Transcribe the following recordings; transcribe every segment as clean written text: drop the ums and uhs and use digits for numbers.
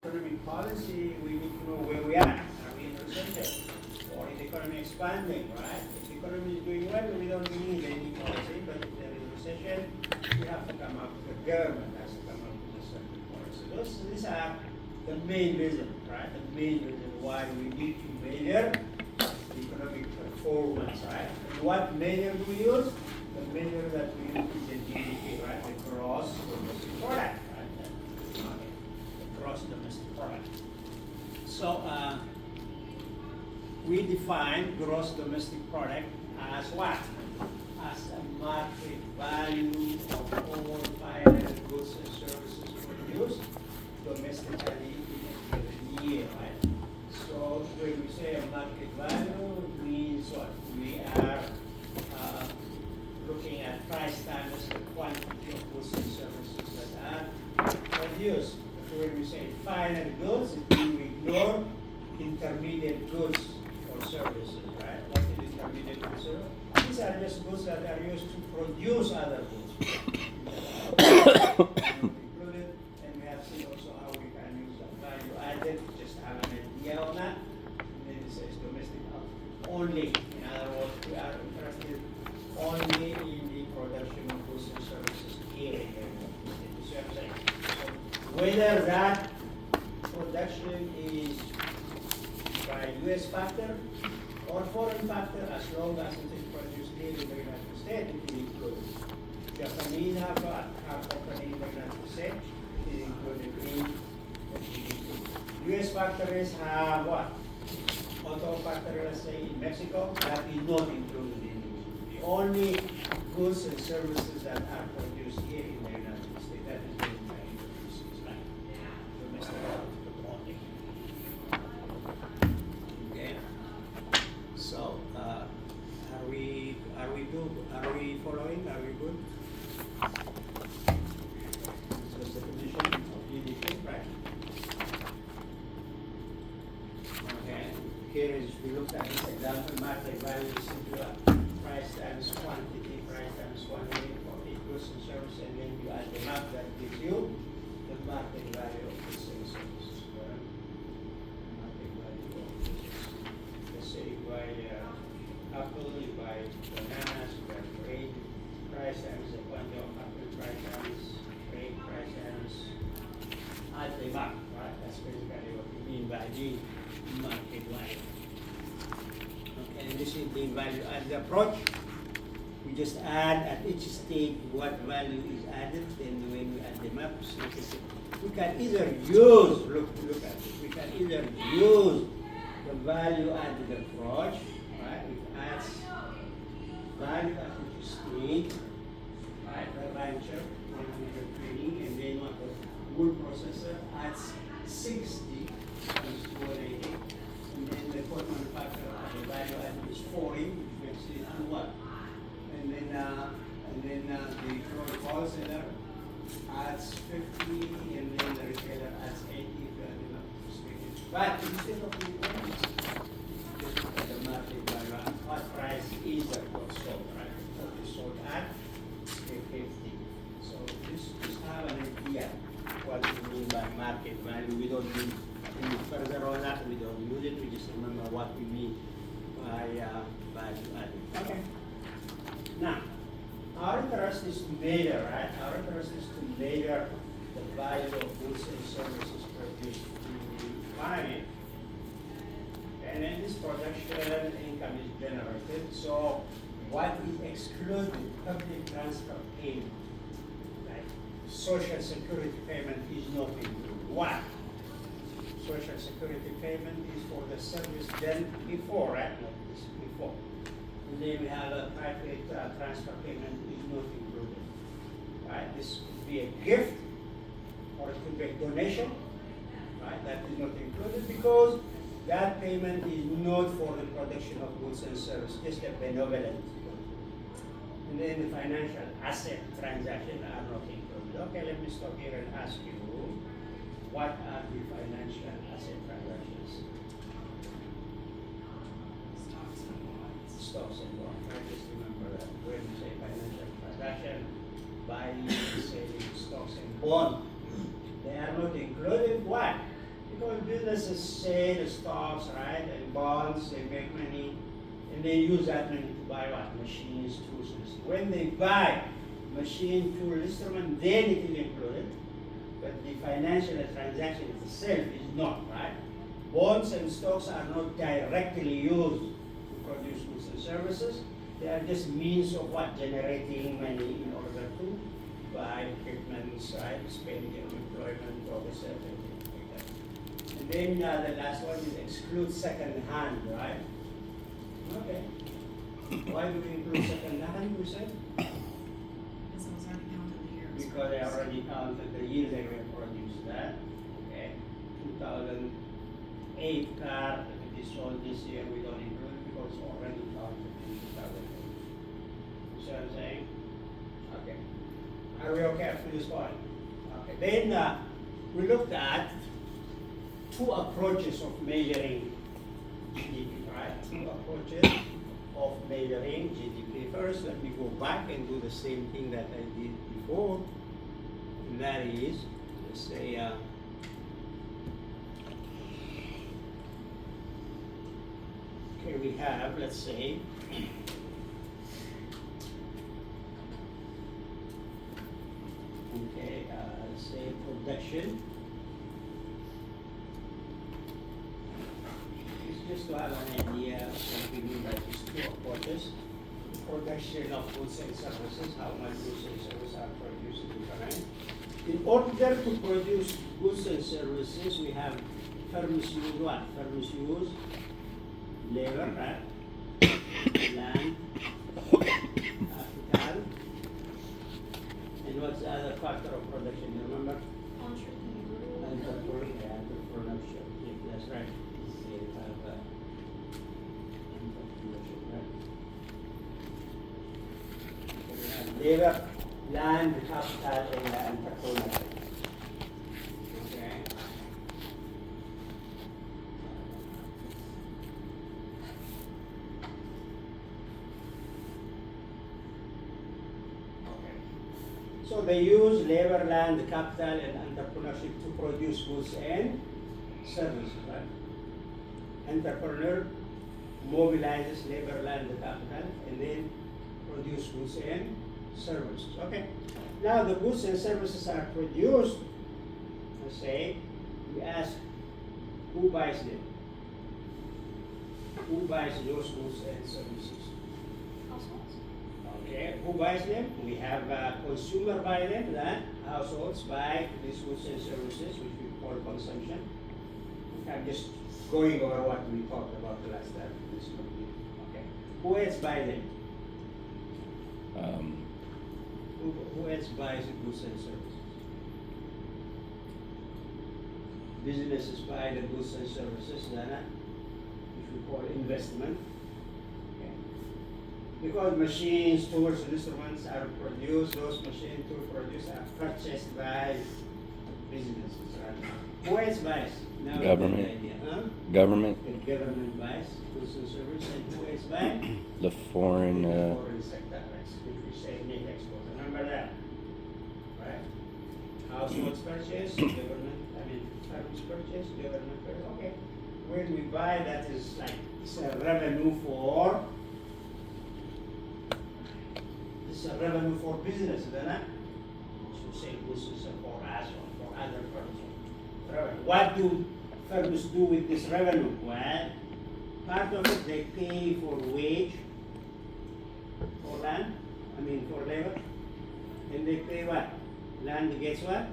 Economic policy, we need to know where we are. Are we in recession? Or is the economy expanding, right? If the economy is doing well, we don't need any policy, but if there is a recession, we have to come up, the government has to come up with a certain policy. These are the main reason, right? The main reason why we need to measure the economic performance, right? And what measure do we use? The measure that we use is the GDP, right? The gross domestic product, right? The gross domestic product. So we define gross domestic product as what? As a market value of all final goods and services produced domestically in a given year, right? So when we say a market value, it means what? We are looking at price times the quantity of goods and services that are produced. So when we say final goods, it means we ignore intermediate goods or services, right? What is intermediate goods? These are just goods that are used to produce other goods. Included, and we have seen also how we can use the value added, just have an idea on that. And then it says domestic output only. In other words, we are interested only in the production of goods and services here in the service. So whether that production is by US factor or foreign factor, as long as it is produced here in the United States, it is included. Japanese have a company in the United States, it is included in the GDP. US factories have what? Auto factory, let's say in Mexico, that is not included in the GDP. Only goods and services that are produced here in the United States, that is the United States, right? Domestic output only. Okay. So, are we following? Are we good? This is the definition of GDP, right? Okay. Here is, we looked at this example, market value is simply price times quantity, price times quantity for each goods and service, and then you add them up, that gives you the market value of goods and services. Market value of goods. Let's say you buy apple, you buy bananas, you buy grape, price times the quantity of apple, price times grape, price times add them up, right? That's basically what we mean by the market value. Okay, and this is the value added approach. We just add at each stage what value is added, then when we add them up, so we can either use, look at it, we can either use the value added approach, right, which adds value at each stage, right, the rancher, 120, and then what the wool processor adds 60, is 280, and then the fourth manufacturer at the value added is 40, which makes it to what? And then the wholesaler adds 50, and then the retailer adds 80 if you add enough perspective. But instead of the economics, just look at the market value, what price is the goods sold, right? What is sold at 50. So just have an idea what we mean by market value. We don't need any further on that, we don't use it, we just remember what we mean by value added. Okay. Now, our interest is to measure, right? Our interest is to measure the value of goods and services produced in the economy. And then this production income is generated. So what is excluded? Public transfer payment. Like social security payment is not included. Why? Social security payment is for the service done before, right? Not this before. And then we have a private transfer payment is not included. Right? This could be a gift or it could be a donation. Right? That is not included because that payment is not for the production of goods and services, just a benevolent. And then the financial asset transactions are not included. Okay, let me stop here and ask you, what are the financial asset transactions? Stocks and bonds. I just remember that when you say financial transaction, buying, selling stocks and bonds, they are not included. Why? businesses sell the stocks, right, and bonds, they make money, and they use that money to buy what? Machines, tools, and instruments. When they buy machine, tool, instrument, then it is included, but the financial transaction itself is not, right? Bonds and stocks are not directly used to produce goods and services. They are just means of what? Generating money in order to buy equipment, right? Spending on employment, all this everything like that. And then the last one is exclude second hand, right? Okay. Why do we include second hand, we said? Because it was already counted the year. Because they already counted the year they were produced, that. Okay. 2008 car, if it is sold this year, we don't include it because it's already counted in 2008. You see what I'm saying? Okay. Are we okay up to this point? Okay. Then we looked at two approaches of measuring GDP, right? Two approaches of measuring GDP. First, let me go back and do the same thing that I did before. And that is, let's say, here we have, let's say, okay, let's say production. It's just to have an idea of what we mean by these two approaches. Production of goods and services, how much goods and services are produced in different. In order to produce goods and services, we have firms use what? Firms use labor, right? Land, capital, and what's the other factor of production? You remember? Entrepreneurship. Yeah, that's right. You have entrepreneurship, right? So we have labor, land, capital, and entrepreneurship. Okay. So they use labor, land, capital, and entrepreneurship to produce goods and services, right? Entrepreneur mobilizes labor, land, capital, and then produce goods and services. Okay. Now the goods and services are produced. Let's say we ask who buys them. Who buys those goods and services? Households? Okay, who buys them? We have consumer buy them, that households buy these goods and services, which we call consumption. I'm just going over what we talked about the last time. Okay, who else buy them? Who else buys the goods and services? Businesses buy the goods and services, which we call investment. Because machines, tools, and instruments are produced, those machine tools produced are purchased by businesses, right? Who else buys? Now Government. we get the idea, huh? Government, The government buys goods and services, and who else buys? the foreign, The foreign sector, right? Which we say net export. Remember that, right? Households purchase, government, firms purchase, government purchase. Okay. When we buy, that is like, it's a revenue for business, isn't it? So say this is for us or for other firms. What do firms do with this revenue? Well, part of it they pay for wage, for land, for labor, and they pay what? Land gets what?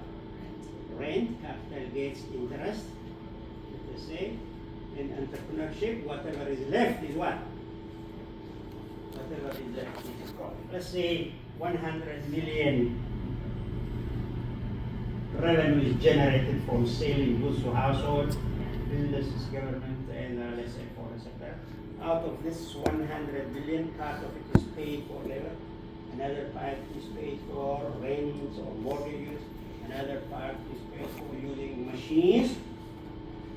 Rent, capital gets interest, let us say, and entrepreneurship, whatever is left is what? Whatever is left is profit. Let's say 100 million revenue is generated from selling goods to households, businesses, government, and let's say foreign sector. Out of this 100 billion, part of it is paid for labor, another part is paid for rents or mortgages, another part is paid for using machines.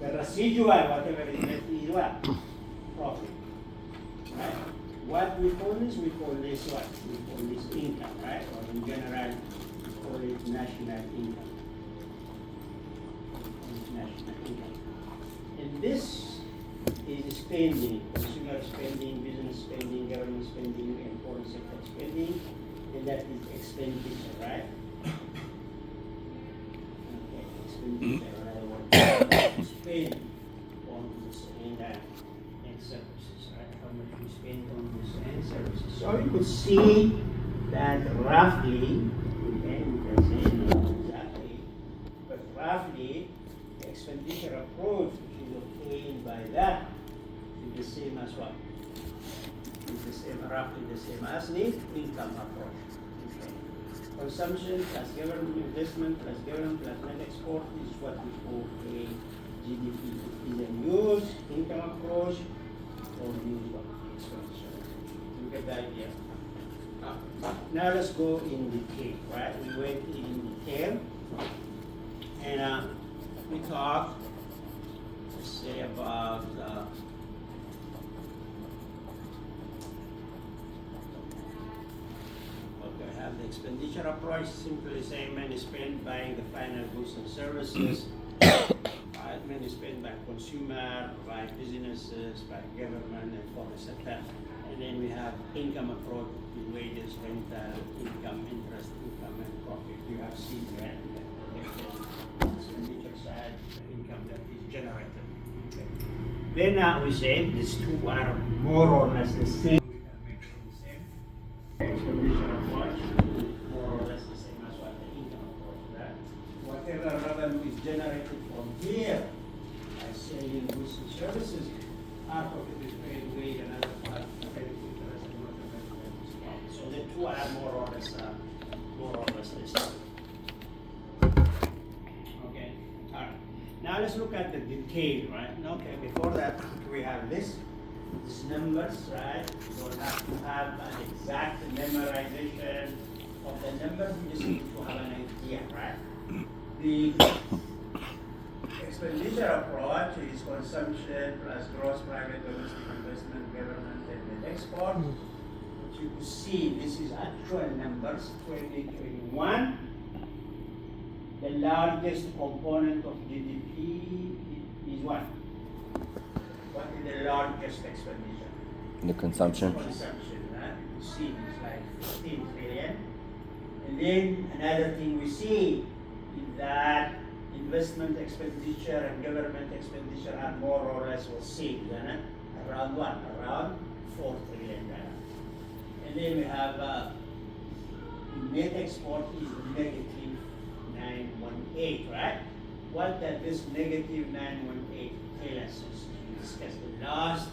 The residual, whatever is left, is what? Profit. Right? What we call this what? We call this income, right? Or in general, we call it national income. National income. spending, consumer spending, business spending, government spending, and foreign sector spending, and that is expenditure, right? Okay, expenditure, right? What we spend on goods and services, right? How much we spend on goods and services. So you could see that roughly, okay, we can say not exactly, but roughly, the expenditure approach which is obtained by that is the same as what? Is the same, roughly the same as the income approach. Okay. Consumption plus government investment plus government plus net export is what we call a GDP. Is a use income approach or use what? Expenditure. You get the idea. Now let's go in detail, right? We went in detail and we talked, let's say, about okay, have the expenditure approach, simply saying money spent buying the final goods and services, right? Money spent by consumer, by businesses, by government, and foreign sector. And then we have income approach with wages, rental, income, interest, income, and profit. You have seen that expenditure side, the income that is generated. Okay. Then we say these two are more or less the same. We can make them the same. Expenditure approach, more or less the same as what the income approach. Right? Whatever revenue is generated from here, by selling goods and services, half of it is paid wage, another part so the two are more or less the same. Okay, all right. Now let's look at the detail, right? Okay, before that we have these numbers, right? We don't have to have an exact memorization of the numbers. We just need to have an idea, right? The expenditure approach is consumption plus gross private domestic investment, government, and net export. You can see this is actual numbers, 2021. The largest component of GDP is what? What is the largest expenditure? The consumption. Consumption, right? You see it's like 15 trillion. And then another thing we see is that investment expenditure and government expenditure are more or less the same, isn't it? Around what? Around $4 trillion. And then we have net export is negative 918, right? What does this negative 918 tell us? We discussed the last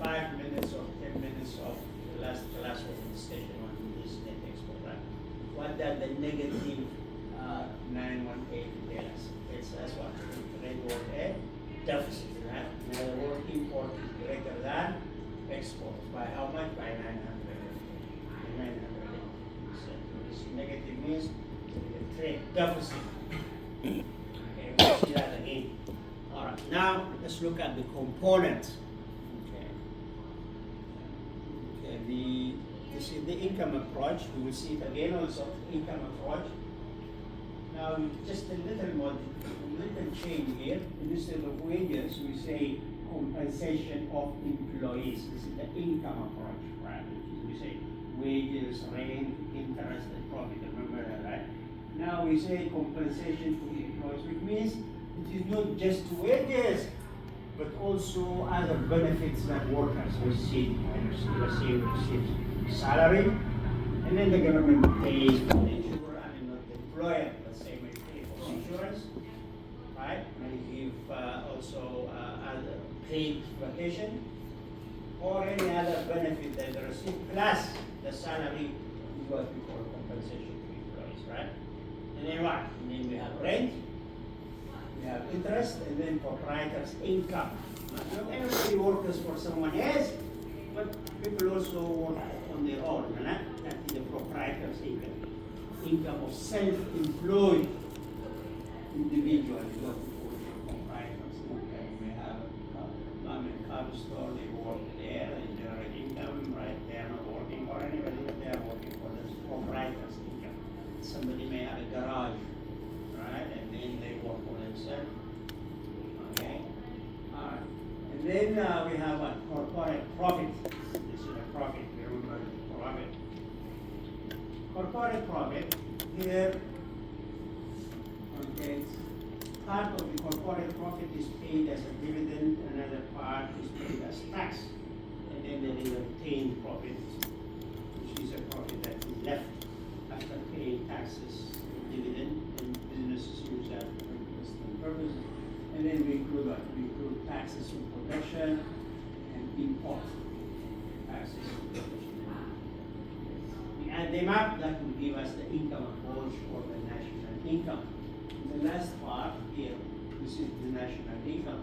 5 minutes or 10 minutes of the last class was a discussion on this net export, right? What does the negative 918 tell us? It's as what? Trade war a deficit, right? In other words, import is greater than export. By how much? By 900. 900. So this negative means the trade deficit. Okay, we'll see that again. All right. Now let's look at the components. Okay. Okay. This is the income approach. We will see it again also. Income approach. Now just a little change here. Instead of wages, we say compensation of employees. This is the income approach, right? We say wages, rent, interest, and profit. Remember that, right? Now we say compensation to employees, which means it is not just wages, but also other benefits that workers receive. Receive salary, and then the government pays for the insurer, not the employer. Let's say we pay for insurance, right? And give also other paid vacation or any other benefit that they receive, plus the salary is what we call compensation to employees, right? And then what? And then we have rent, we have interest, and then proprietor's income. Not everybody works for someone else, but people also work on their own, right? That is the proprietor's income. Income of self-employed individual is what we call proprietors. Okay, we have mom and pop store, they work there, they generate income, right? They are not working for anybody, they are working for the proprietor's income. Somebody may have a garage, right? And then they work for themselves. Okay? Alright. And Then we have a corporate profit. This is a profit. Remember profit. Corporate profit here. Okay, part of the corporate profit is paid as a dividend. Another part is paid as tax, and then there is a retained profit, which is a profit that is left after paying taxes, dividend, and businesses use that for investment purposes. And then we include what? We include taxes on production and import taxes on production. We add them up, that will give us the income approach or the national income. The last part here, this is the national income.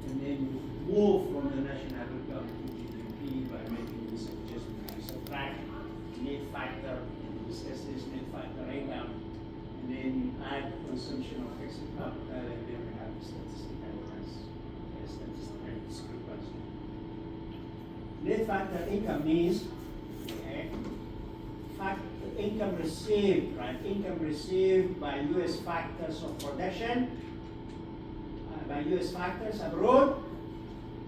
And then you move from the national income to GDP by making this adjustment. We subtract net factor, this is net factor income, and then you add consumption of fixed capital, and then we have statistical discrepancy. Net factor income means income received, right? Income received by U.S. factors of production, by U.S. factors abroad,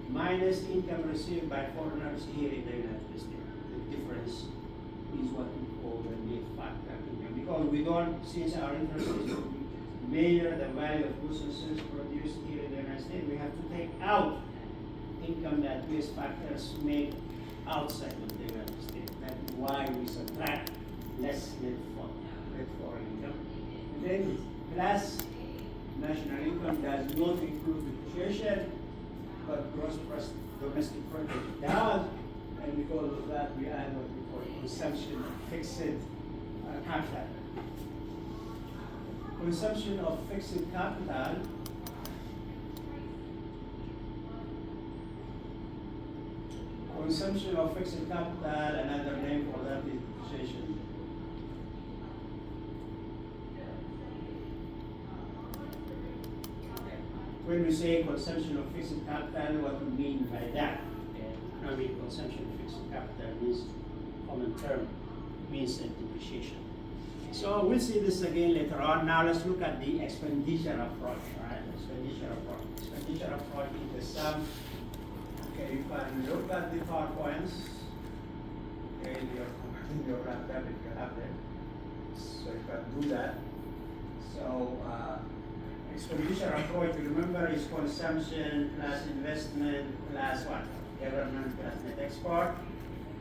minus income received by foreigners here in the United States. The difference is what we call the net factor income. Because we don't, since our interest is to measure the value of goods and services produced here in the United States, we have to take out income that U.S. factors make outside of the United States. That's why we subtract less net foreign income. And then plus national income does not include depreciation, but gross domestic product does, and because of that we add what we call consumption of fixed capital. Consumption of fixed capital another name for that is depreciation. When we say consumption of fixed capital, what we mean by that? I mean, consumption of fixed capital means common term, means depreciation. So we'll see this again later on. Now let's look at the expenditure approach. Right? Expenditure approach is the sum. Okay, you can look at the PowerPoints. Okay, in your laptop if you have them. So you can do that. So expenditure approach, remember, is consumption plus investment plus what? Government plus net export.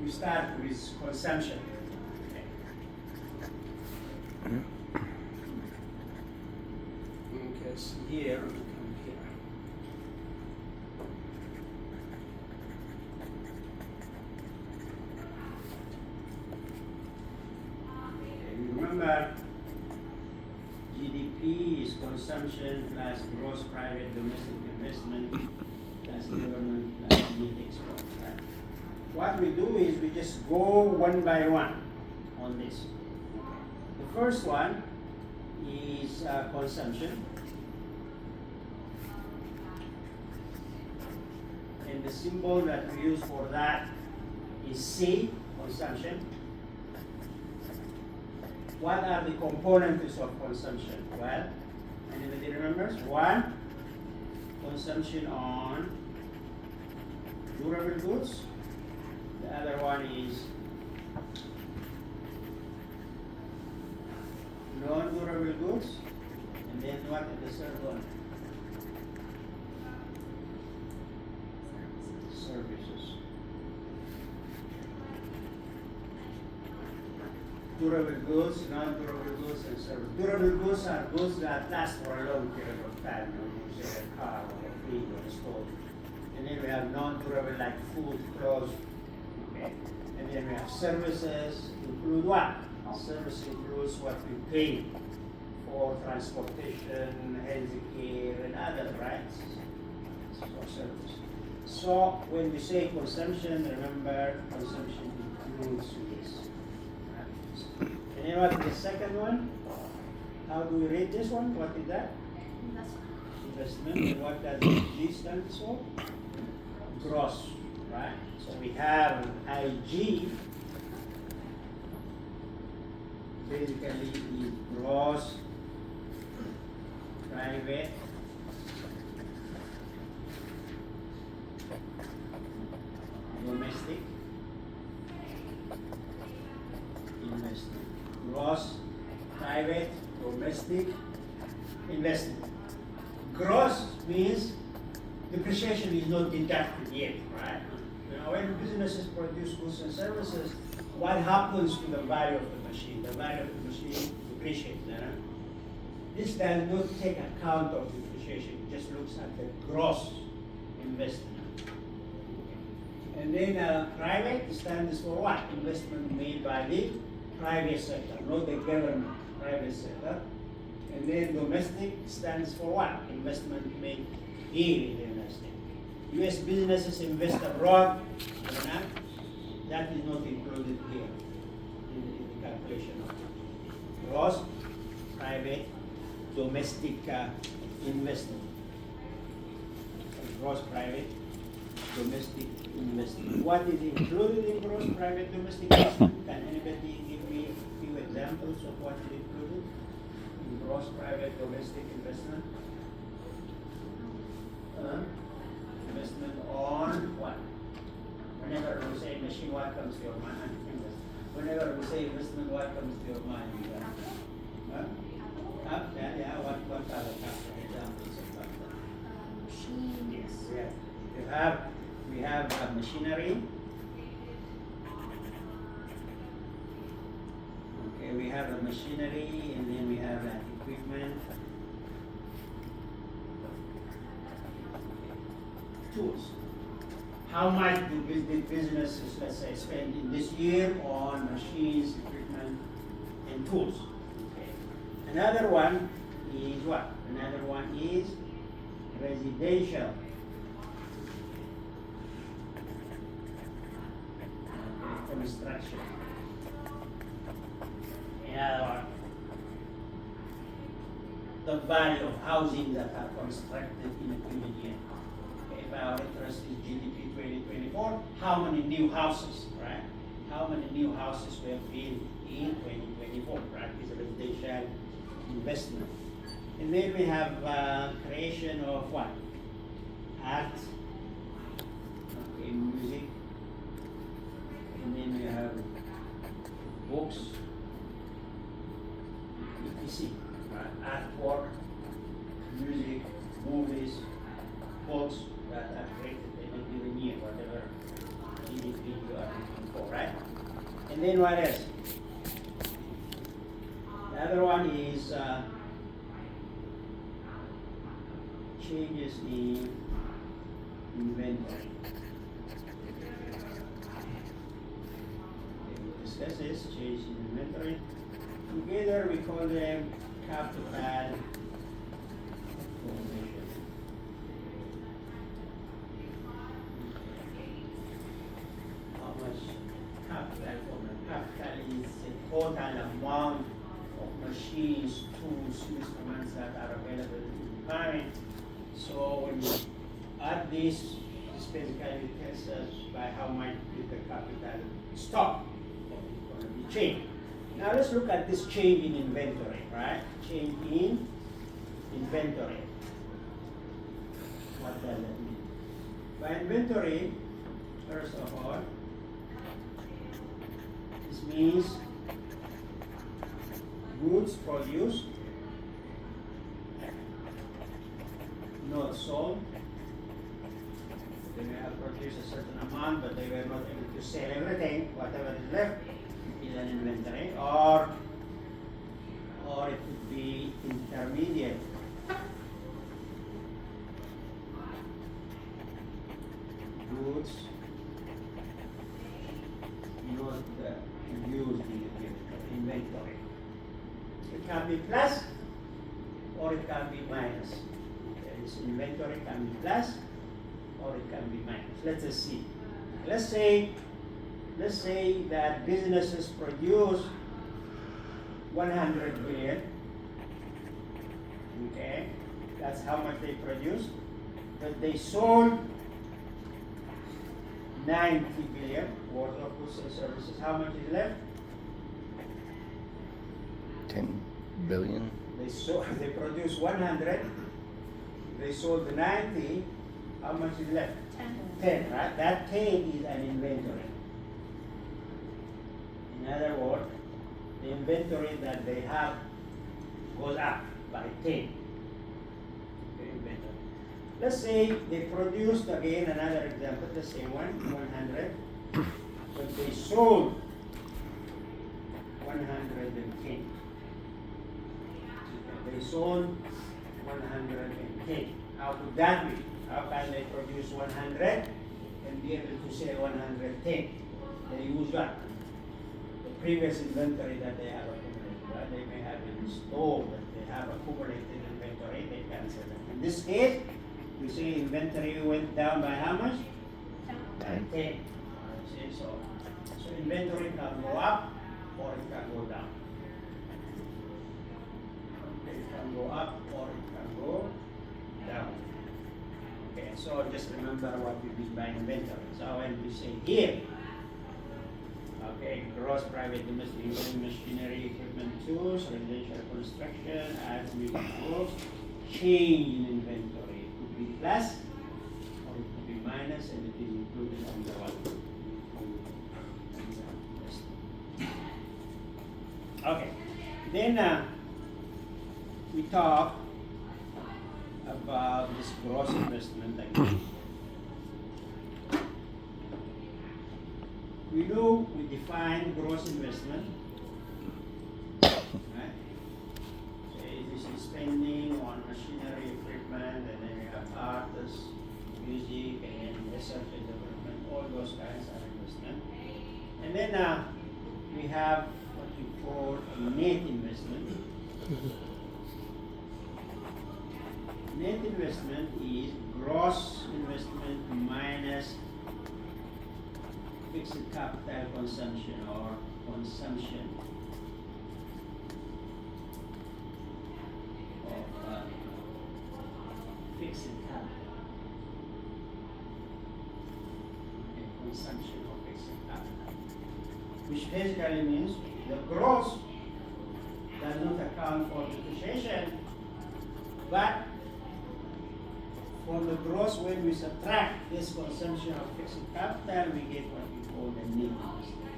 We start with consumption. Okay, so here, we come here. Okay, remember, GDP is consumption plus gross private domestic investment plus government plus net export. Right? What we do is we just go one by one on this. The first one is consumption, and the symbol that we use for that is C, consumption. What are the components of consumption? Well, anybody remembers? One, consumption on durable goods. The other one is non-durable goods. And then what is the third one? Services. Durable goods, non-durable goods, and services. Durable goods are goods that last for a long period of time. You say a car or a fridge or a stove. And then we have non-durable like food, clothes. Okay. And then we have services. Include what? Service includes what we pay for transportation, healthcare, and other rights for service. So when we say consumption, remember consumption includes this. Right? And then what is the second one? How do we rate this one? What is that? Investment. And what does G stand for? Gross. Right? So we have IG. Basically is gross private gross means depreciation is not deducted yet, right? Now, when businesses produce goods and services, what happens to the value of the machine? The value of the machine depreciates. This does not take account of depreciation, it just looks at the gross investment. And then private stands for what? Investment made by the private sector, not the government, private sector. And then domestic stands for what? Investment made here in the United States. U.S. businesses invest abroad, that is not included here in the calculation of gross, private, domestic investment. Gross, private, domestic investment. What is included in gross, private, domestic investment? Can anybody give me a few examples of what is included in gross, private, domestic investment? Investment on what? Whenever we say machine, what comes to your mind? Whenever we say investment, what comes to your mind? Yeah, what are the examples of that? Machines. Yes, we have machinery. Okay, we have a machinery, and then we have equipment. Tools. How much do businesses, let's say, spend in this year on machines, equipment, and tools? Okay. Another one is what? Another one is residential. Okay, construction. Another one, the value of housing that are constructed in a given year. If our interest is GDP 2024, how many new houses, right? How many new houses were built in 2024, right? Is a residential investment. And then we have creation of what? Art, okay, music. And then we have books, etc. Right? Artwork, music, movies, books that are created in a given year, whatever GDP you are looking for, right? And then what else? The other one is changes in inventory. Okay, we discuss this, change in inventory. Together we call them capital formation. How much capital formation? Capital is the total amount of machines, tools, instruments that are available in the economy. So when you add this basically tells us by how much did the capital stock going to be changed. Now let's look at this change in inventory, right? Change in inventory. What does that mean? By inventory, first of all, this means goods produced, not sold. They may have produced a certain amount, but they were not able to sell everything. Whatever is left is an inventory, or it could be intermediate. Goods not used in the inventory. It can be plus or it can be minus. This inventory can be plus or it can be minus. Let us see. Let's say that businesses produce 100 billion. Okay, that's how much they produce. But they sold 90 billion worth of goods and services. How much is left? 10 billion. They produced 100. They sold the 90. How much is left? 10, right? That 10 is an inventory. In other words, the inventory that they have goes up by 10. The inventory. let's say they produced, again, another example, let's say 100, but they sold 110. They sold 110. How could that be? How can they produce 100 and be able to sell 110? They use what? The previous inventory that they have accumulated. Right? They may have in store, but they have accumulated inventory, they can sell it. In this case, we see inventory went down by how much? 10. See, so inventory can go up or it can go down. Okay, it can go up or it can go down. Okay, so just remember what we mean by inventory. So when we say here, okay, gross private domestic including machinery, equipment, tools, residential construction, as we tools, change in inventory. It could be plus or it could be minus, and it is included under what? Okay, then we talk about this gross investment again. We know we define gross investment, right? So this is spending on machinery, equipment, and then you have artists, music, and then research and development. All those kinds are investment. And then we have what we call net investment. Net investment is gross investment minus fixed capital consumption or consumption of fixed capital. Okay, consumption of fixed capital, which basically means the gross does not account for depreciation, but for the gross, when we subtract this consumption of fixed capital, we get what we call the net investment.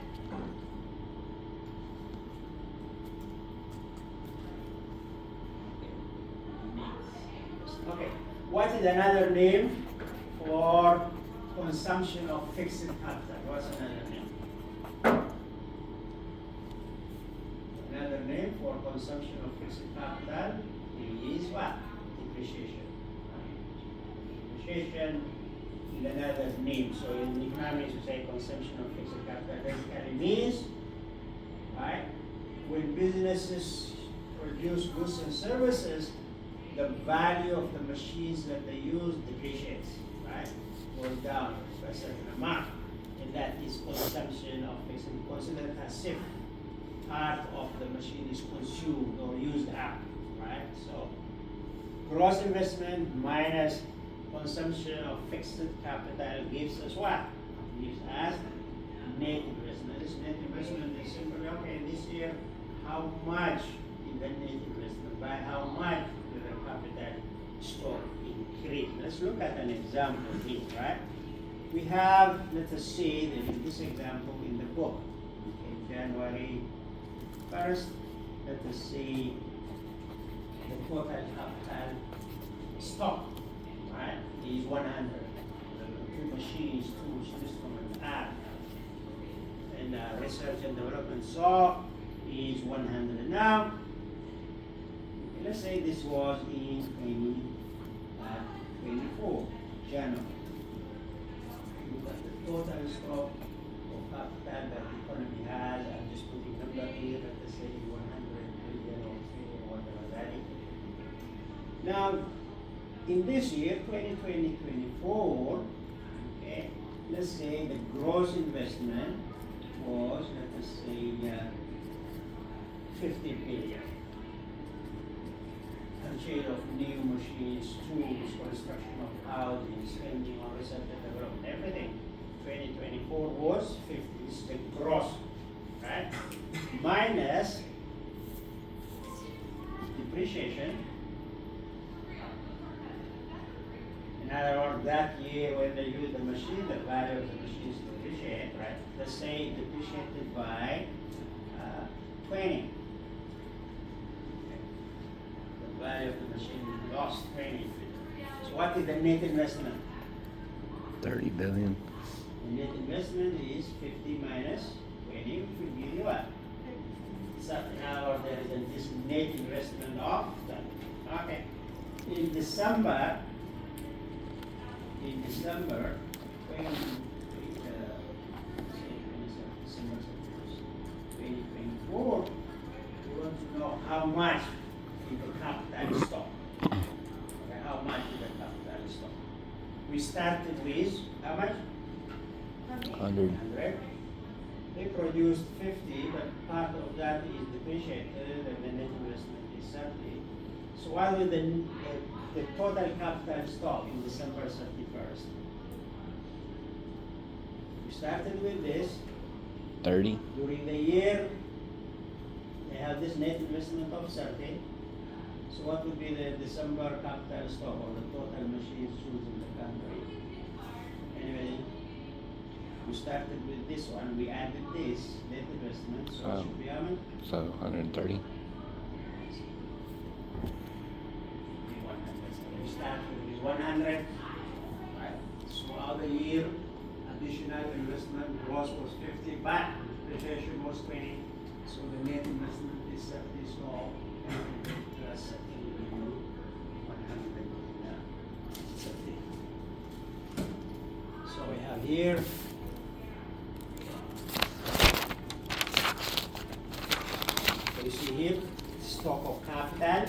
Okay, what is another name for consumption of fixed capital? What's another name? Another name for consumption of fixed capital is what? Depreciation. Depreciation is another name. So in economics, we say consumption of fixed capital basically means, right, when businesses produce goods and services, the value of the machines that they use depreciates, right? Goes down by a certain amount. And that is consumption of fixed, considered as if part of the machine is consumed or used up, right? So gross investment minus consumption of fixed capital gives us what? Gives us net investment. This net investment is simply, okay, this year, how much in the net investment? By how much will the capital stock increase? Let's look at an example here, right? We have, let us say, that in this example in the book, okay, January 1st, let us say the total capital stock, right, is 100. Two machines, tools, instruments, app, and research and development saw is 100. Now, let's say this was in 2024, January. Look at the total stock of capital that the economy has. I'm just putting number here, let us say 100 million or whatever that is. Now, in this year, 2020-24, okay, let's say the gross investment was, let us say, 50 billion. Purchase of new machines, tools, construction of housing, spending on research and development, everything. 2024 was 50, this is the gross, right? Minus depreciation. In other words, that year when they use the machine, the value of the machine is depreciated, right? Let's say depreciated by 20. The value of the machine lost 20. So what is the net investment? 30 billion. The net investment is 50 minus 20, which will give you what? So now there is this net investment of that. Okay. In December, when December 2024, we want to know how much in the capital stock. Okay, how much in the capital stock? We started with how much? 100. 100. They produced 50, but part of that is depreciated and the net investment is 30. So what is the total capital stock in December 31st? We started with this. 30. During the year, they have this net investment of 30. So what would be the December capital stock or the total machines used in the country? Anyway, we started with this one, we added this net investment, so it should be how much? So 130. We started with 100, right? So other year, additional investment gross was 50, but depreciation was 20. So the net investment is 30, so plus 30, 130. So we have here. So you see here, stock of capital.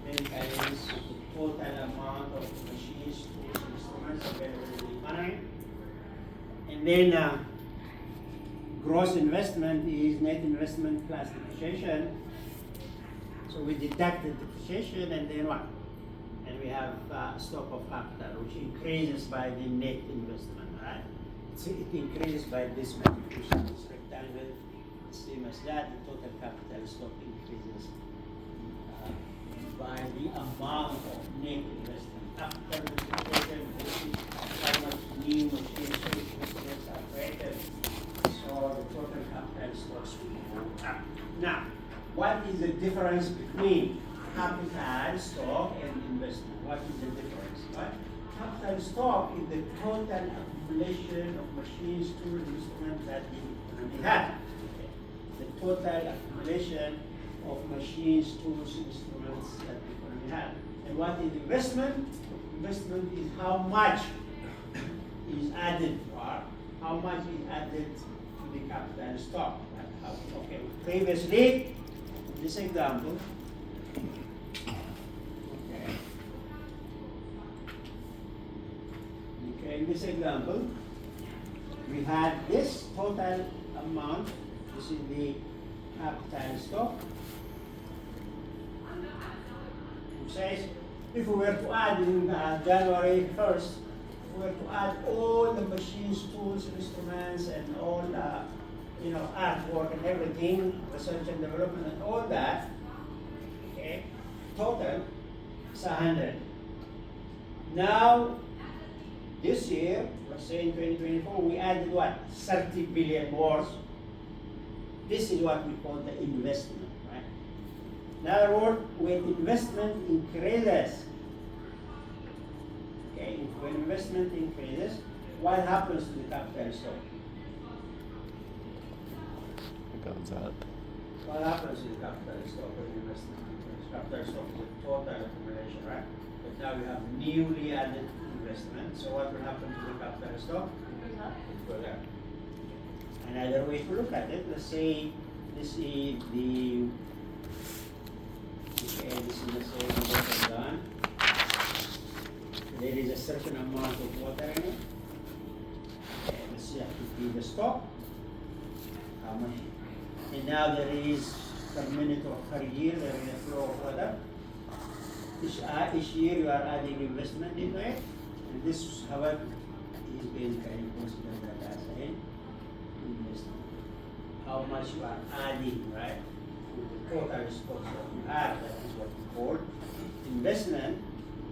Then there is the total amount of machines, tools, instruments available in the economy. And then gross investment is net investment plus depreciation. So we deducted depreciation and then what? And we have stock of capital, which increases by the net investment, right? So it increases by this multiplication, this rectangle, same as that, the total capital stock increases by the amount of net investment. After the depreciation, this is how much new machines are created. So the total capital stocks will go up. Now, what is the difference between capital stock and investment? What is the difference? Right? Capital stock is the total accumulation of machines, tools, instruments that the economy has. The total accumulation of machines, tools, instruments that the economy has. And what is investment? Investment is how much is added, or how much is added to the capital stock. Right? Okay, previously, in this example, in this example, we had this total amount. This is the capital stock. It says if we were to add in January 1st, if we were to add all the machines, tools, instruments, and all artwork and everything, research and development and all that, okay, total is 100. Now, this year, let's say in 2024, we added what? 30 billion more. This is what we call the investment, right? In other words, when investment increases, okay, when investment increases, what happens to the capital stock? It goes up. What happens to the capital stock when investment increases? Capital stock is the total accumulation, right? But now we have newly added investment. So what will happen to the capital stock? It goes up. Another way to look at it, let's say this is the water gun. There is a certain amount of water in it. Okay, let's see, that would be the stock. How much? And now there is per minute or per year there is a flow of water. Each year you are adding investment into it. And this, however, is basically considered that as an investment. How much you are adding, right, to the total stock that you have, that is what we call investment.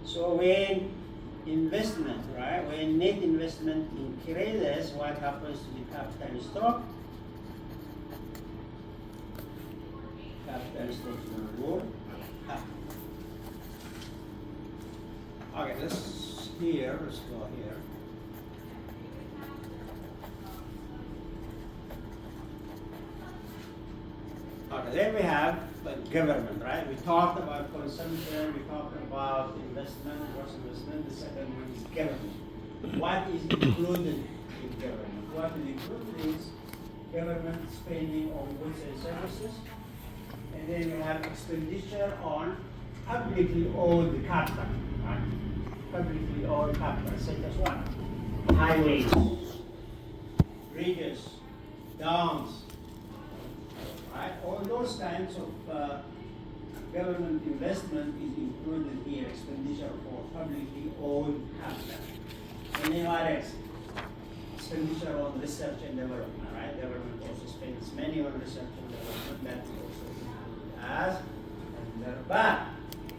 So when investment, right, when net investment increases, what happens to the capital stock? Capital stock will go up. Okay, let's go here. Okay, then we have the government, right? We talked about consumption, we talked about investment, gross investment. The second one is government. What is included in government? What is included is government spending on goods and services. And then we have expenditure on publicly owned capital, right? Publicly owned capital, such as what? Highways, bridges, dams, right? All those kinds of government investment is included here, expenditure for publicly owned capital. And then what else? Expenditure on research and development, right? Government also spends money on research and development. That is also included as under, but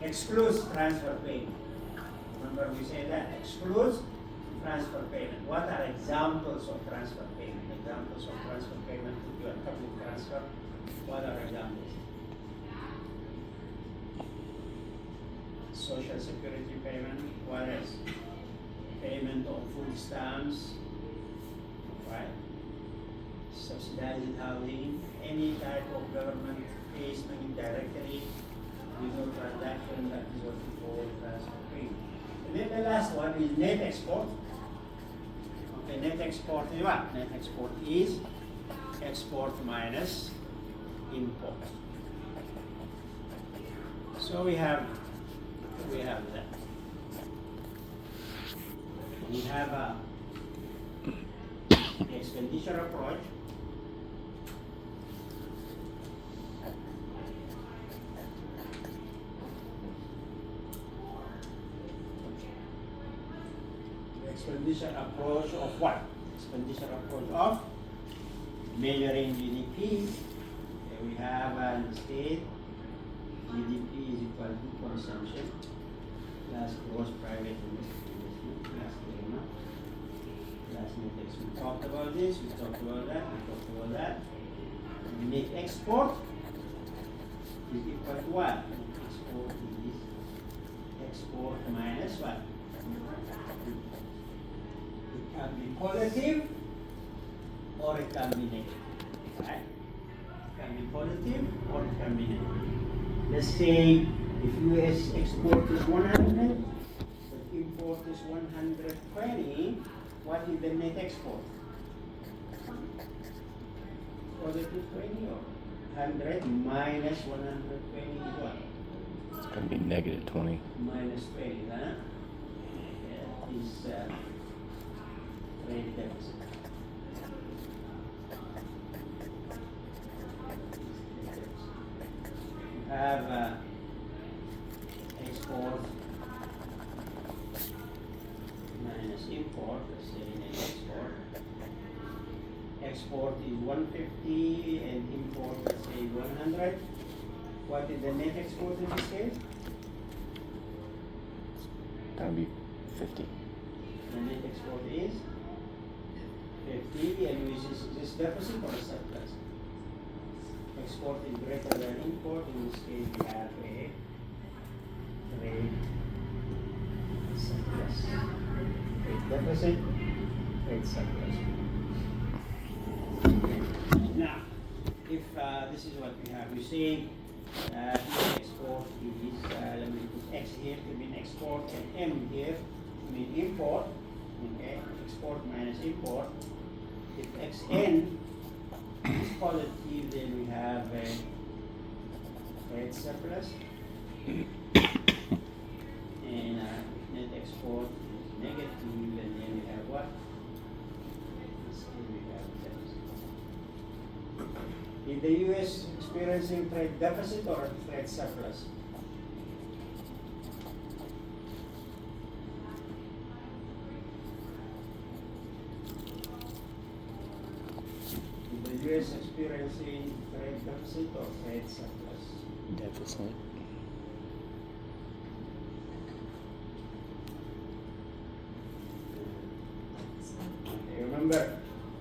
excludes transfer payment. Remember we say that excludes transfer payment. What are examples of transfer payment? Examples of transfer payment to do a public transfer. What are examples? Social security payment. What else? Payment of food stamps. Right? Subsidized housing. Any type of government pays money directly with no transaction. That is what we call transfer payment. And then the last one is net export. Okay, net export is what? Net export is export minus import. So we have that. We have a expenditure approach. The expenditure approach of what? Expenditure approach of measuring GDP. Okay, we have an state GDP is equal to consumption plus gross private investment plus PMI plus net export. We talked about this, we talked about that, we talked about that. And net export is equal to what? Net export is export minus what? It can be positive or it can be negative. Right? It can be positive or it can be negative. Let's say if US export is 100, but import is 120, what is the net export? Positive 20 or 100 minus 120 is what? It's going to be negative 20. Minus 20, huh? That is trade deficit. Have export minus import, let's say net export. Export is 150 and import, let's say 100. What is the net export in this case? Going to be 50. The net export is 50, and which is this deficit or surplus? Export is greater than import. In this case, we have a trade surplus. Trade deficit, trade surplus. Now, if this is what we have, we say export is, let me put X here to mean export and M here to mean import. Okay, export minus import. If Xn is positive, then we have a trade surplus. And net export is negative, and then we have what? We have deficit. Is the US experiencing trade deficit or trade surplus? Is the US experiencing trade deficit or trade surplus? Deficit.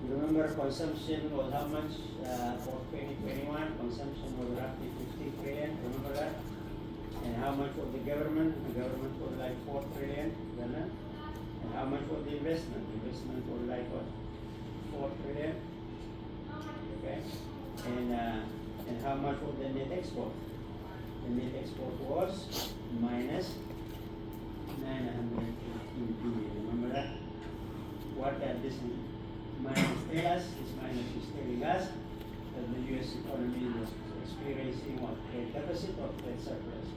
Remember consumption was how much for 2021? Consumption was roughly 50 trillion, remember that? And how much was the government? The government was like 4 trillion. how much was the investment? The investment was like what? 4 trillion. Okay. And how much was the net export? The net export was minus 918 billion. Remember that? What that this minus tell us? This minus is telling us that the U.S. economy was experiencing what? Trade deficit or trade surplus.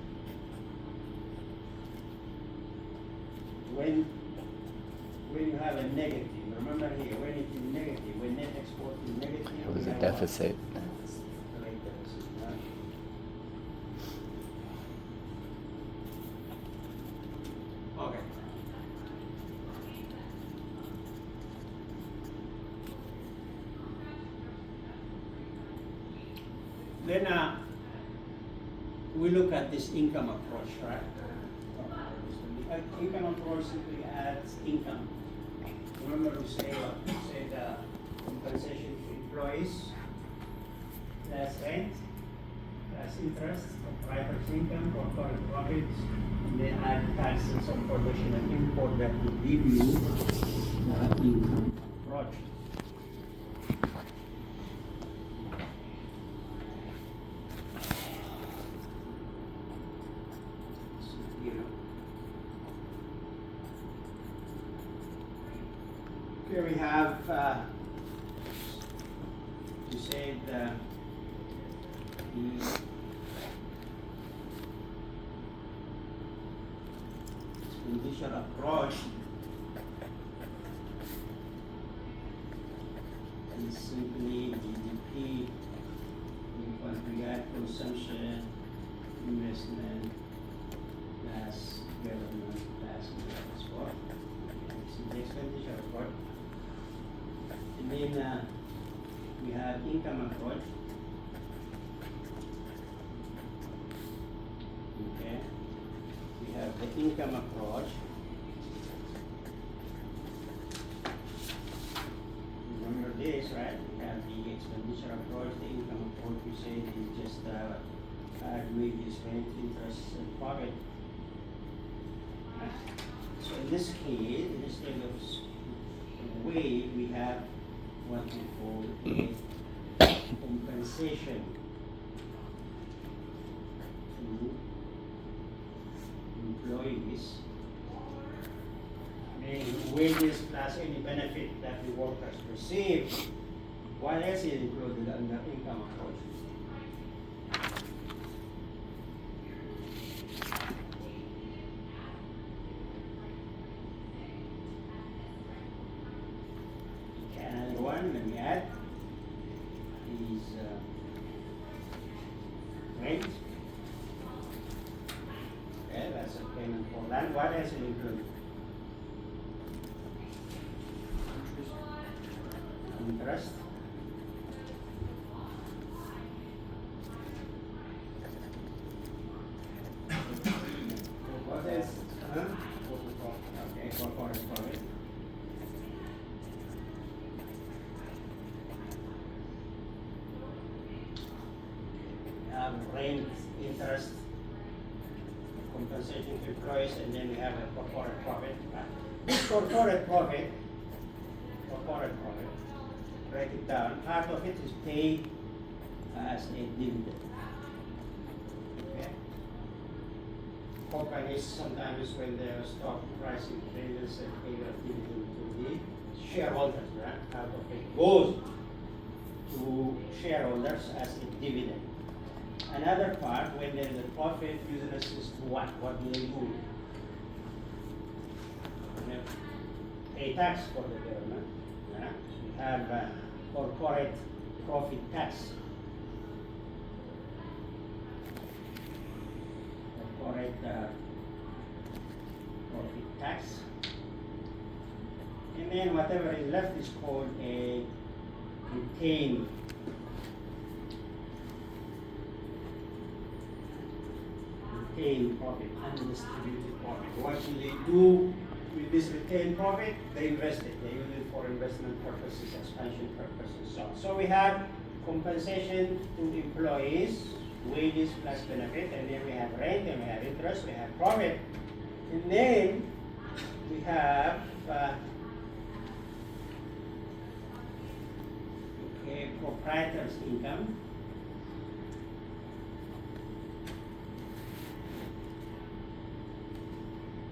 When you have a negative, remember here, when it is negative, when net export is negative, It was we a have deficit. what? Trade deficit. Right? Okay. Then we look at this income approach, right? Income approach simply adds income. Remember we said compensation to employees, less rent, less interest, proprietors' income, corporate profits, and then add taxes on production and import that will give you income approach. Here we have, you said the expenditure approach is simply GDP, we add consumption, investment, plus government, plus export. It's the expenditure approach. And then we have income approach. Okay. We have the income approach. Remember this, right? We have the expenditure approach, the income approach. We say is just add wages, rent, interest, and profit. Right? So in this case, instead of way, we have what we call a compensation to employees, meaning wages plus any benefit that the workers receive. What else is included under income approach? Another one, let me add, is rent. Okay, that's a payment for land. What else is included? Interest. What else? Huh? Okay, corporate profit. Rent, interest, compensation to employees, and then we have a corporate profit. This corporate profit, write it down, part of it is paid as a dividend. Okay? Companies sometimes when their stock price increases, they pay a dividend to the shareholders, right? Part of it goes to shareholders as a dividend. Another part, when there is a profit, businesses do what? What do they do? Pay tax for the government. Yeah? We have corporate profit tax. Corporate profit tax. And then whatever is left is called a retained profit, undistributed profit. What do they do with this retained profit? They invest it. They use it for investment purposes, expansion purposes, so on. So we have compensation to employees, wages plus benefit, and then we have rent, and we have interest, we have profit. And then we have proprietor's income.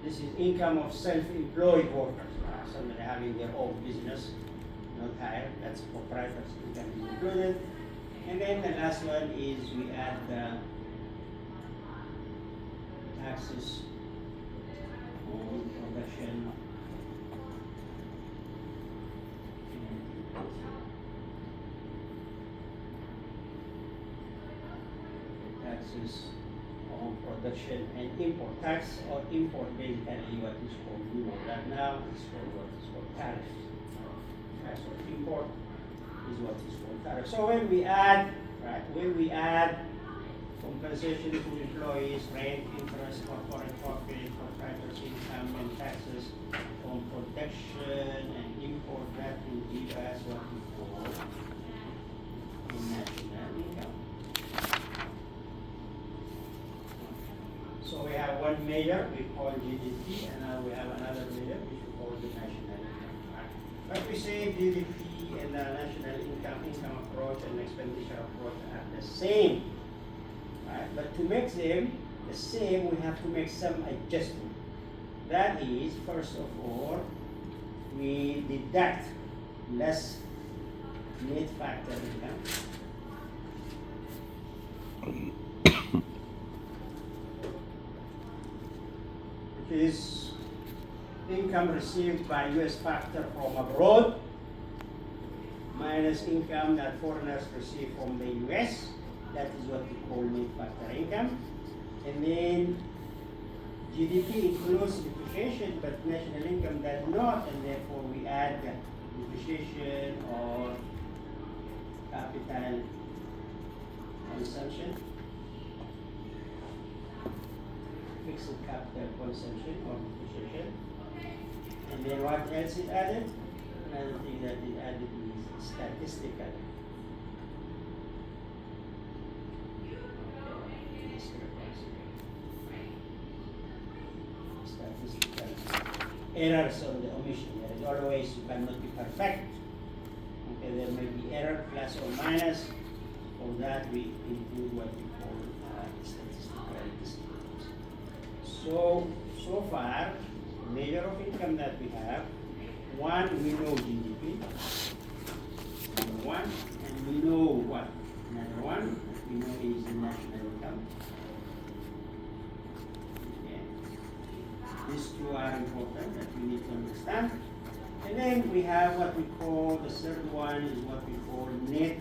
This is income of self-employed workers, somebody having their own business, not hired. That's proprietor's income is included. And then the last one is we add the taxes on production taxes on production and import. Tax or import basically what is called, you know that now, is called what is called tariff. Tax or import is what is called tariff. So when we add, compensation to employees, rent, interest, corporate profit, proprietor's income, and taxes on production and import, that will give us what we call national income. So we have one measure we call GDP, and now we have another measure which we call the national income. But we say GDP and the national income approach and expenditure approach are the same. Right? But to make them the same, we have to make some adjustment. That is, first of all, we deduct less net factor income. Which is income received by US factor from abroad minus income that foreigners receive from the US. That is what we call net factor income. And then GDP includes depreciation, but national income does not, and therefore we add depreciation or capital consumption, fixed capital consumption or depreciation. And then what else is added? Another thing that is added is statistical. Errors on the omission. There is always, you cannot be perfect. Okay, there may be error, plus or minus. For that, we include what we call statistical discrepancy. So far, measure of income that we have, one, we know GDP, number one, and we know what? Another one, we know is the national income. These two are important that we need to understand. And then we have what we call, the third one is what we call net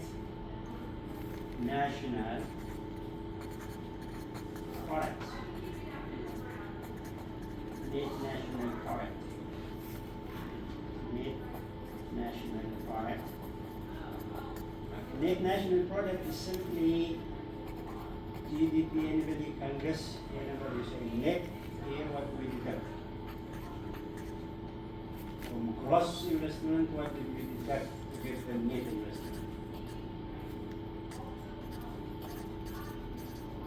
national product. Net national product. Net national product. Net national product is simply GDP. Anybody can guess whenever you say net. Here what we deduct? From gross investment, what did we deduct to get the net investment?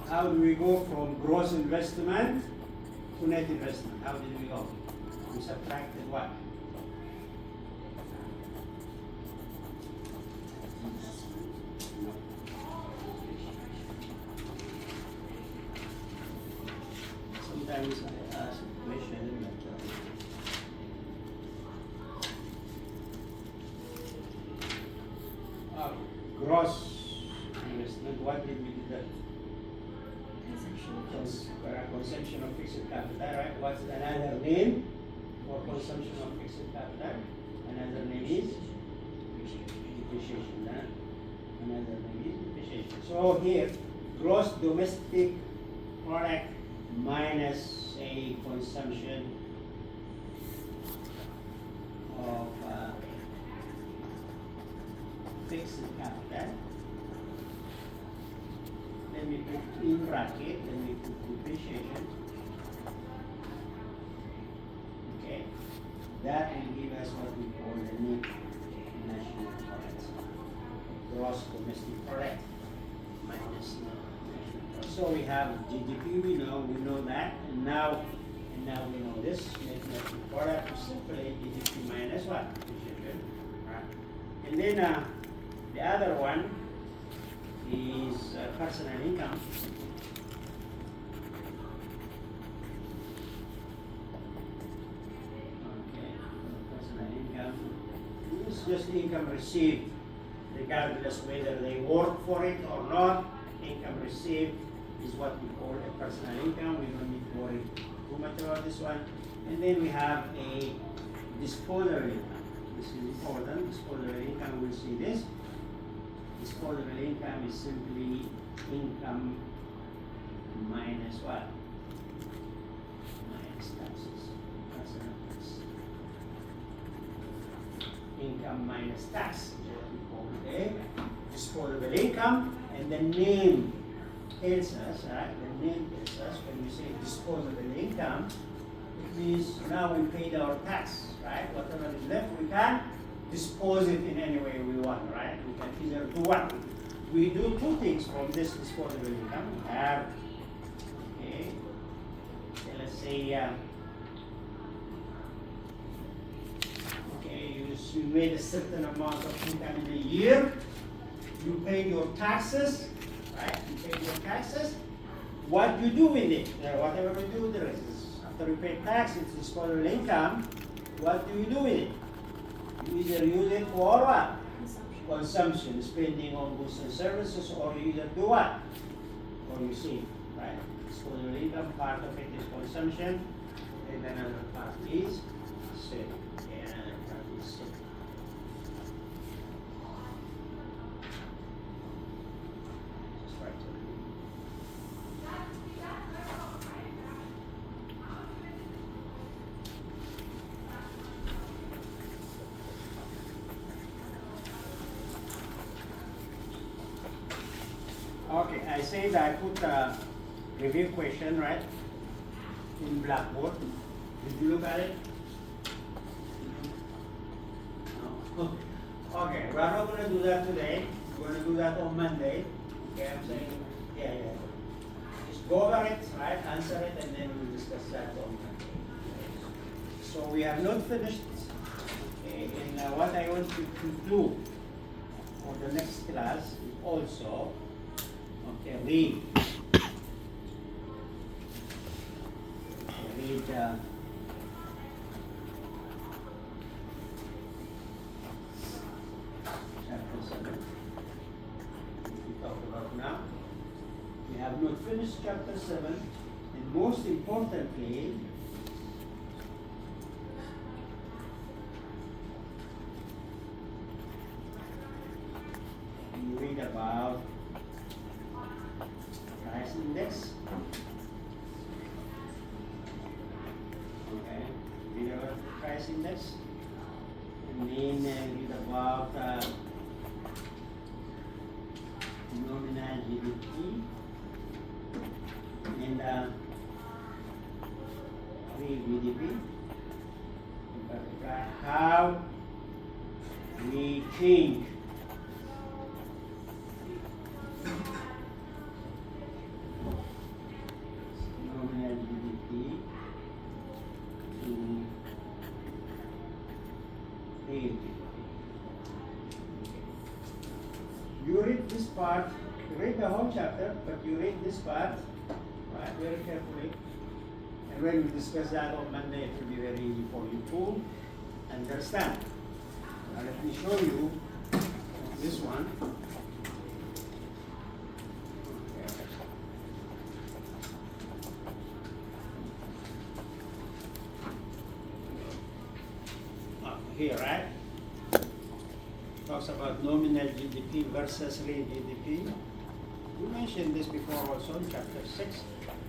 How do we go from gross investment to net investment? How did we go? We subtracted what? Sometimes I ask a question that gross investment, what did we deduct? Consumption of fixed capital, right? What's another name for consumption of fixed capital? Another name is depreciation. Another name is depreciation. So here, gross domestic product minus a consumption of fixed capital. Then we put in bracket, then we put depreciation. Okay, that will give us what we call the net national product, gross domestic product minus national product. So we have GDP, we know that, and now And now we know this, making it important to simply GDP minus what? Depreciation. Right? And then the other one is personal income. Okay, personal income. This is just income received, regardless whether they work for it or not. Income received is what we call a personal income. We don't need to worry too much about this one. And then we have a disposable income. This is important. Disposable income, we'll see this. Disposable income is simply income minus what? Minus taxes. Personal tax. Income minus tax is what we call a disposable income. And the name tells us, right? The name tells us when we say disposable income, it means now we paid our tax, right? Whatever is left, we can dispose it in any way we want, right? We can either do what? We do two things from this disposable income. We have, okay, so let's say, okay, you made a certain amount of income in a year. You paid your taxes, right? You paid your taxes. What you do with it? Whatever you do with the rest. After you pay tax, it's disposable income. What do you do with it? You either use it for what? Consumption, spending on goods and services, or you either do what? Or you save, right? Disposable income, part of it is consumption, and another part is saving. Okay, another part is saving. Just write it. Okay, I said I put a review question, right, in Blackboard. Did you look at it? No. Okay, we're not going to do that today. We're going to do that on Monday. Okay, I'm saying, yeah. Just go over it, right, answer it, and then we'll discuss that on Monday. So we have not finished. Okay, and what I want you to do for the next class is also, okay, read chapter 7. We talked about now. We have not finished chapter 7, and most importantly, you read about price index. Okay, read about the price index, and then read about nominal GDP, and real GDP, in particular how we change nominal GDP to real GDP. You read this part, you read the whole chapter, but you read this part, right, very carefully. And when we discuss that on Monday, it will be very easy for you to understand. Now let me show you this one. Here, right? Talks about nominal GDP versus real GDP. We mentioned this before also in chapter 6.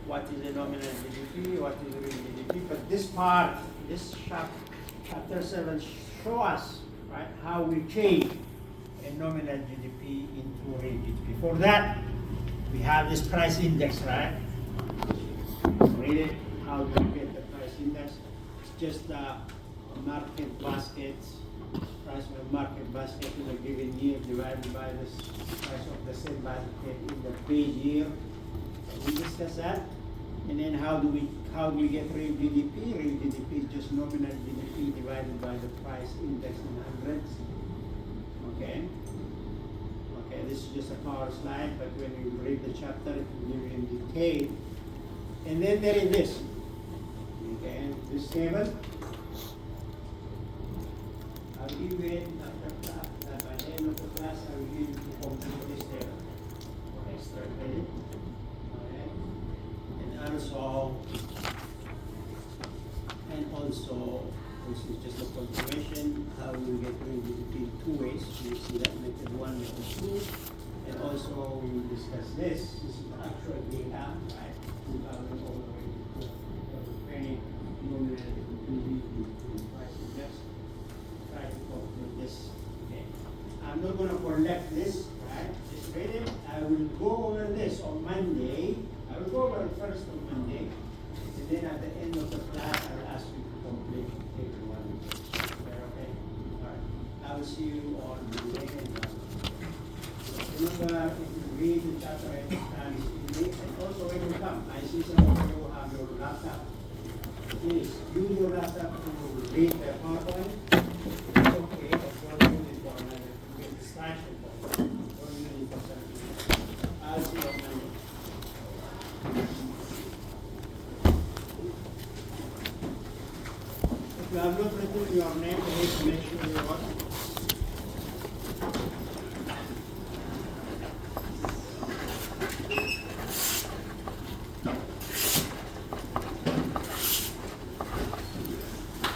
What is a nominal GDP? What is real GDP? But this part, this chapter 7 show us, right, how we change a nominal GDP into real GDP. For that, we have this price index, right? Read it. How do you get the price index? It's just market baskets, price of market basket in a given year divided by the price of the same basket in the paid year. We discuss that. And then how do we get real GDP? Real GDP is just nominal GDP divided by the price index in hundreds. Okay? Okay, this is just a power slide, but when you read the chapter, it will give you in detail. And then there is this. Okay, this table. I'll give you it after class. By the end of the class, I will give you to complete this table. Okay, start with it. Okay. And also, this is just a continuation. How we get real GDP in two ways. You see that method 1, method 2. And also, we will discuss this. This is the actual data, right? 2000 all the way to 2020. Nominal price index. Try to calculate this. Okay. I'm not going to collect this, right? Just read it. I will go over this on Monday. I will go over it first on Monday. And then at the end of the class, I will ask you to complete table 1. Okay? All right. I will see you on Monday. Remember, if you read the chapter and and also when you come, I see some of you have your laptop. Please use your laptop to read the PowerPoint. It's okay, but don't use it for another. You get distraction from it. Don't use it for something. I'll see you on Monday. If you have not written your name, please make sure you watch it.